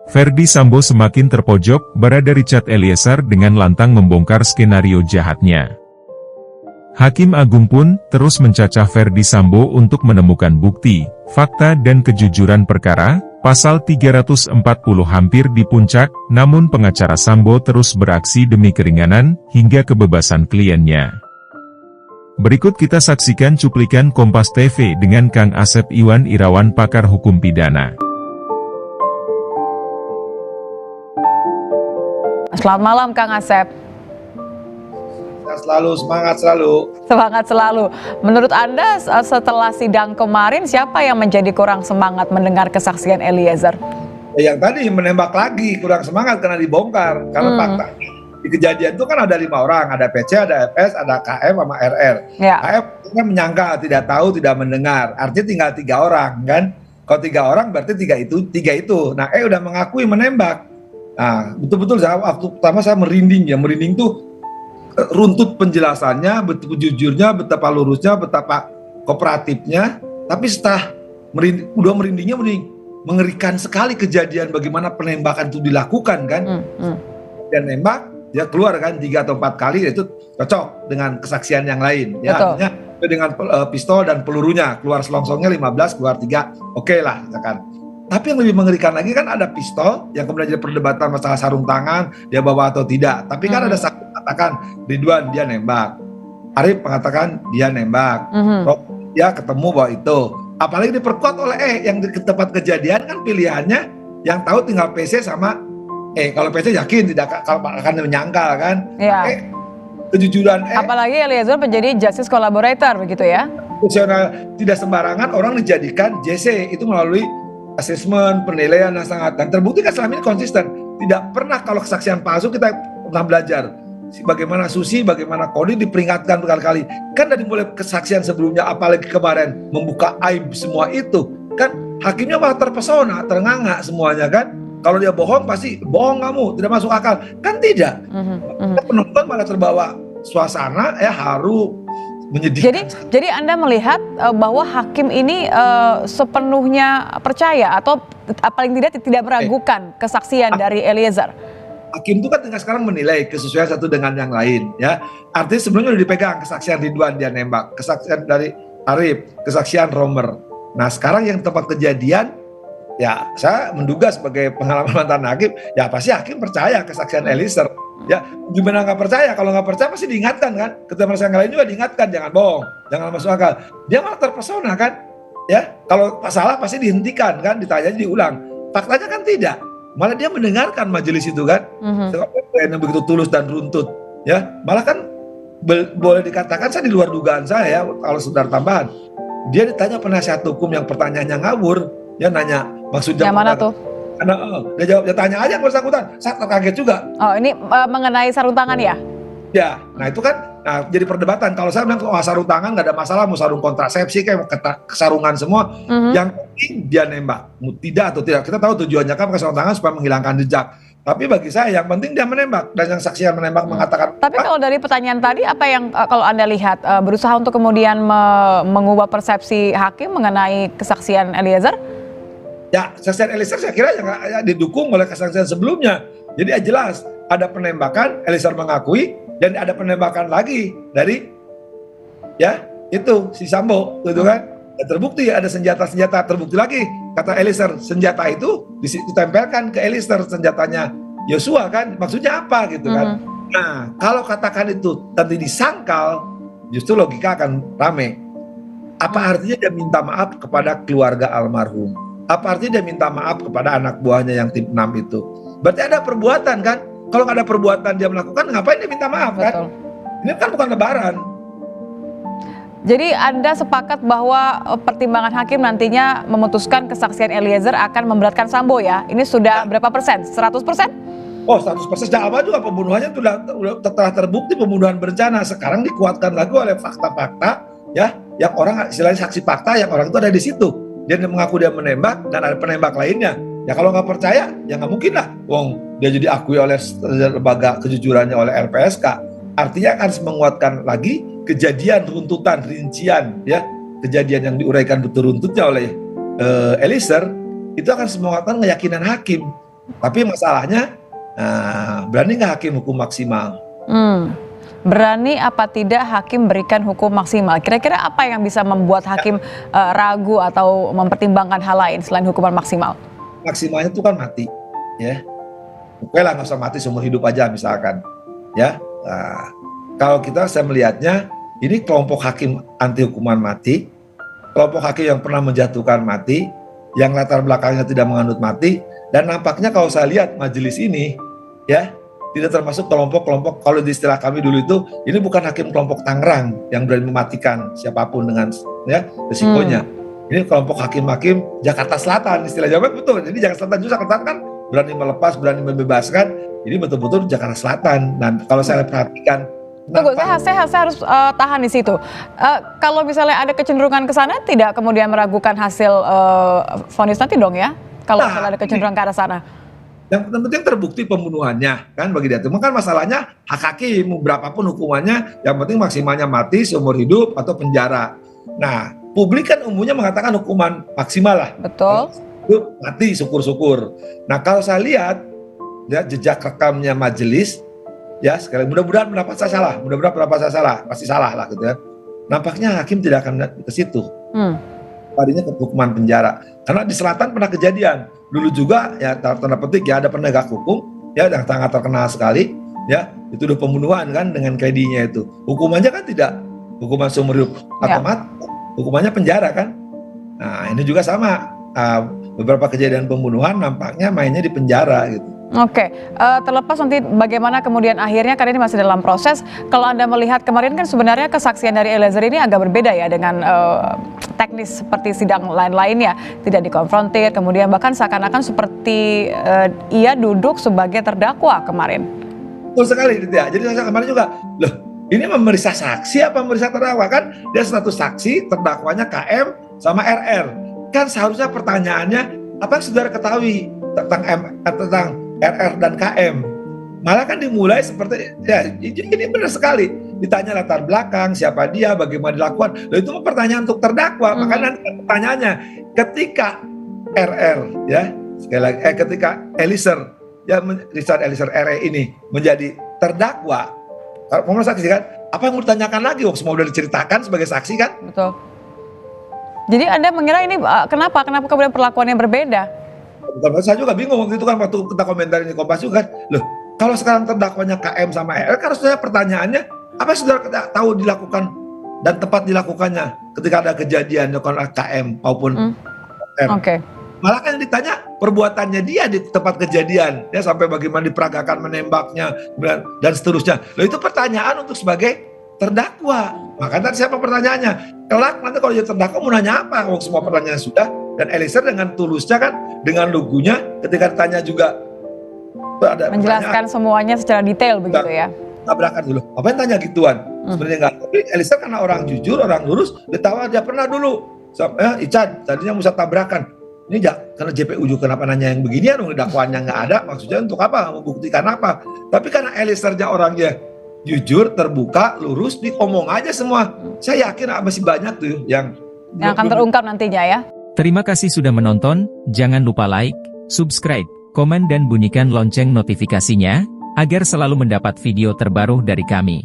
Verdi Sambo semakin terpojok, barada Richard Eliezer dengan lantang membongkar skenario jahatnya. Hakim Agung pun terus mencacah Verdi Sambo untuk menemukan bukti, fakta dan kejujuran perkara. Pasal 340 hampir di puncak, namun pengacara Sambo terus beraksi demi keringanan hingga kebebasan kliennya. Berikut kita saksikan cuplikan Kompas TV dengan Kang Asep Iwan Irawan, pakar hukum pidana. Selamat malam Kang Asep. Semangat selalu. Semangat selalu. Menurut Anda setelah sidang kemarin siapa yang menjadi kurang semangat mendengar kesaksian Eliezer? Yang tadi menembak lagi kurang semangat karena dibongkar. Karena fakta di kejadian itu kan ada 5 orang, ada PC, ada FS, ada KM sama RR. Ya. KM kan menyangka, tidak tahu, tidak mendengar. Artinya tinggal 3 orang kan. Kalau 3 orang berarti 3 itu. Nah, udah mengakui menembak. Nah, betul-betul waktu pertama saya merinding ya. Merinding tuh runtut penjelasannya, betapa jujurnya, betapa lurusnya, betapa kooperatifnya. Tapi setelah merindingnya mengerikan sekali kejadian bagaimana penembakan itu dilakukan kan. Dan nembak, dia keluar kan 3 atau 4 kali, itu cocok dengan kesaksian yang lain. Ya, artinya dengan pistol dan pelurunya, keluar selongsongnya 15, keluar 3, oke lah misalkan. Tapi yang lebih mengerikan lagi kan ada pistol yang kemudian jadi perdebatan masalah sarung tangan, dia bawa atau tidak. Tapi kan ada saksi mengatakan Ridwan dia nembak, Arif mengatakan dia nembak, dia ketemu bahwa itu. Apalagi diperkuat oleh yang di tempat kejadian kan pilihannya yang tahu tinggal PC sama kalau PC yakin tidak akan menyangkal kan. Ya. Kejujuran apalagi Eliezer menjadi justice collaborator begitu ya. Tidak sembarangan orang dijadikan JC itu melalui asesmen, penilaian yang sangat, dan terbukti kan selama ini konsisten. Tidak pernah kalau kesaksian palsu kita pernah belajar bagaimana Susi, bagaimana Koni diperingatkan berkali-kali. Kan dari mulai kesaksian sebelumnya, apalagi kemarin membuka aib semua itu, kan hakimnya malah terpesona, ternganga semuanya kan. Kalau dia bohong pasti bohong kamu, tidak masuk akal. Kan tidak. Penonton malah terbawa suasana haru. Jadi Anda melihat bahwa hakim ini sepenuhnya percaya atau paling tidak meragukan kesaksian dari Eliezer. Hakim itu kan tinggal sekarang menilai kesesuaian satu dengan yang lain ya. Artinya sebelumnya sudah dipegang kesaksian Ridwan dia nembak, kesaksian dari Arif, kesaksian Romer. Nah sekarang yang tempat kejadian ya saya menduga sebagai pengalaman mantan hakim ya pasti hakim percaya kesaksian Eliezer. Ya, gimana nggak percaya? Kalau nggak percaya pasti diingatkan kan. Ketika yang lain juga diingatkan, jangan bohong, jangan masuk akal. Dia malah terpesona kan. Ya, kalau salah pasti dihentikan kan, ditanya diulang. Faktanya kan tidak. Malah dia mendengarkan majelis itu kan. Yang begitu tulus dan runtut. Ya, malah kan boleh dikatakan saya di luar dugaan saya ya, kalau saudara tambahan. Dia ditanya penasihat hukum yang pertanyaannya ngawur, dia nanya maksudnya yang mana tuh? Dia tanya aja yang bersangkutan, saya terkaget juga. Oh ini mengenai sarung tangan ya? Ya, nah itu kan jadi perdebatan. Kalau saya bilang sarung tangan nggak ada masalah, mau sarung kontrasepsi kayak kesarungan semua, yang penting dia nembak, mau tidak atau tidak. Kita tahu tujuannya kan pakai sarung tangan supaya menghilangkan jejak. Tapi bagi saya yang penting dia menembak dan yang saksi yang menembak mengatakan. Tapi kalau dari pertanyaan tadi apa yang kalau Anda lihat berusaha untuk kemudian mengubah persepsi hakim mengenai kesaksian Eliezer? Ya, kesaksian Eliezer saya kira yang didukung oleh kesaksian sebelumnya. Jadi jelas ada penembakan, Eliezer mengakui, dan ada penembakan lagi dari itu si Sambo, gitu kan? Ya, terbukti ada senjata-senjata, terbukti lagi kata Eliezer senjata itu ditempelkan ke Eliezer senjatanya Yosua kan? Maksudnya apa gitu kan? Nah, kalau katakan itu nanti disangkal, justru logika akan rame. Apa artinya dia minta maaf kepada keluarga almarhum? Apa artinya dia minta maaf kepada anak buahnya yang tim 6 itu? Berarti ada perbuatan kan? Kalau nggak ada perbuatan dia melakukan, ngapain dia minta maaf kan? Ini kan bukan lebaran. Jadi Anda sepakat bahwa pertimbangan hakim nantinya memutuskan kesaksian Eliezer akan memberatkan Sambo ya? Ini sudah berapa persen? 100%? Oh 100%, sejak awal juga pembunuhannya telah terbukti pembunuhan berencana. Sekarang dikuatkan lagi oleh fakta-fakta ya, yang orang istilahnya saksi fakta yang orang itu ada di situ. Dia mengaku dia menembak dan ada penembak lainnya. Ya kalau nggak percaya, ya nggak mungkin lah. Wong dia jadi akui oleh lembaga kejujurannya oleh LPSK. Artinya akan menguatkan lagi kejadian runtutan rincian ya, kejadian yang diuraikan betul runtutnya oleh Eliezer itu akan menguatkan keyakinan hakim Tapi masalahnya, berani nggak hakim hukum maksimal? Berani apa tidak hakim berikan hukum maksimal? Kira-kira apa yang bisa membuat hakim ragu atau mempertimbangkan hal lain selain hukuman maksimal? Maksimalnya itu kan mati, ya. Oke lah, nggak usah mati seumur hidup aja misalkan, ya. Nah, kalau saya melihatnya, ini kelompok hakim anti hukuman mati, kelompok hakim yang pernah menjatuhkan mati, yang latar belakangnya tidak menganut mati, dan nampaknya kalau saya lihat majelis ini, ya, tidak termasuk kelompok-kelompok, kalau di istilah kami dulu itu, ini bukan hakim kelompok Tangerang yang berani mematikan siapapun dengan ya risikonya. Ini kelompok hakim-hakim Jakarta Selatan, istilah Jawa betul. Jadi Jakarta Selatan juga kan berani melepas, berani membebaskan. Ini betul-betul Jakarta Selatan. Dan kalau saya perhatikan, tunggu, saya harus tahan di situ. Kalau misalnya ada kecenderungan ke sana, tidak kemudian meragukan hasil vonis nanti dong ya? Kalau misalnya ada kecenderungan ke arah sana. Yang penting terbukti pembunuhannya kan bagi dia. Kan masalahnya hak hakim berapapun hukumannya, yang penting maksimalnya mati, seumur hidup atau penjara. Nah, publik kan umumnya mengatakan hukuman maksimal lah. Betul. Hidup, mati, syukur-syukur. Nah, kalau saya lihat ya jejak rekamnya majelis, ya sekali mudah-mudahan pendapat saya salah, pasti salah lah gitu ya. Nampaknya hakim tidak akan ke situ. Tadinya ke hukuman penjara. Karena di selatan pernah kejadian. Dulu juga ya tanda petik ya ada penegak hukum ya yang sangat terkenal sekali ya itu udah pembunuhan kan dengan KD-nya itu. Hukumannya kan tidak hukuman seumur hidup atau mati, hukumannya penjara kan. Nah, ini juga sama. Beberapa kejadian pembunuhan nampaknya mainnya di penjara gitu. Oke, terlepas nanti bagaimana kemudian akhirnya, karena ini masih dalam proses. Kalau Anda melihat kemarin kan sebenarnya kesaksian dari Eliezer ini agak berbeda ya dengan teknis seperti sidang lain-lainnya. Tidak dikonfrontir, kemudian bahkan seakan-akan seperti ia duduk sebagai terdakwa kemarin. Betul sekali gitu ya. Jadi saya kemarin juga, loh ini memeriksa saksi apa memeriksa terdakwa kan? Dia status saksi, terdakwanya KM sama RR. Kan seharusnya pertanyaannya, apa yang saudara ketahui tentang RR dan KM? Malah kan dimulai seperti ya ini benar sekali, ditanya latar belakang, siapa dia, bagaimana dilakukan. Loh, itu pertanyaan untuk terdakwa. Makanya nanti pertanyaannya ketika RR ya sekali lagi ketika Eliezer ya Richard Eliezer RE ini menjadi terdakwa, kalau saksi kan apa yang mau ditanyakan lagi? Semua udah diceritakan sebagai saksi kan? Betul. Jadi Anda mengira ini kenapa kemudian perlakuannya berbeda? Bukan, saya juga bingung waktu itu kan, waktu kita komentar ini Kompas juga kan, loh kalau sekarang terdakwanya KM sama RR kan harusnya pertanyaannya apa yang saudara tahu dilakukan dan tepat dilakukannya ketika ada kejadian dilakukan KM maupun RR. Malah kan ditanya perbuatannya dia di tempat kejadian ya, sampai bagaimana diperagakan menembaknya dan seterusnya. Loh, itu pertanyaan untuk sebagai terdakwa. Makanya tadi siapa pertanyaannya? Kelak nanti kalau jadi terdakwa mau nanya apa? Kalau semua pertanyaan sudah. Dan Eliezer dengan tulusnya kan, dengan lugunya ketika ditanya juga ada menjelaskan semuanya secara detail begitu ya. Tabrakan dulu. Apa yang tanya gituan? Sebenarnya enggak. Tapi Eliezer karena orang jujur, orang lurus, ditawa dia pernah dulu. Ican tadinya Musa tabrakan. Ini karena JPU juga kenapa nanya yang beginian, dakwaannya nggak ada, maksudnya untuk apa? Membuktikan apa? Tapi karena Eliezernya orangnya jujur, terbuka, lurus, diomong aja semua. Saya yakin masih banyak tuh yang akan terungkap nantinya ya. Terima kasih sudah menonton, jangan lupa like, subscribe, komen dan bunyikan lonceng notifikasinya, agar selalu mendapat video terbaru dari kami.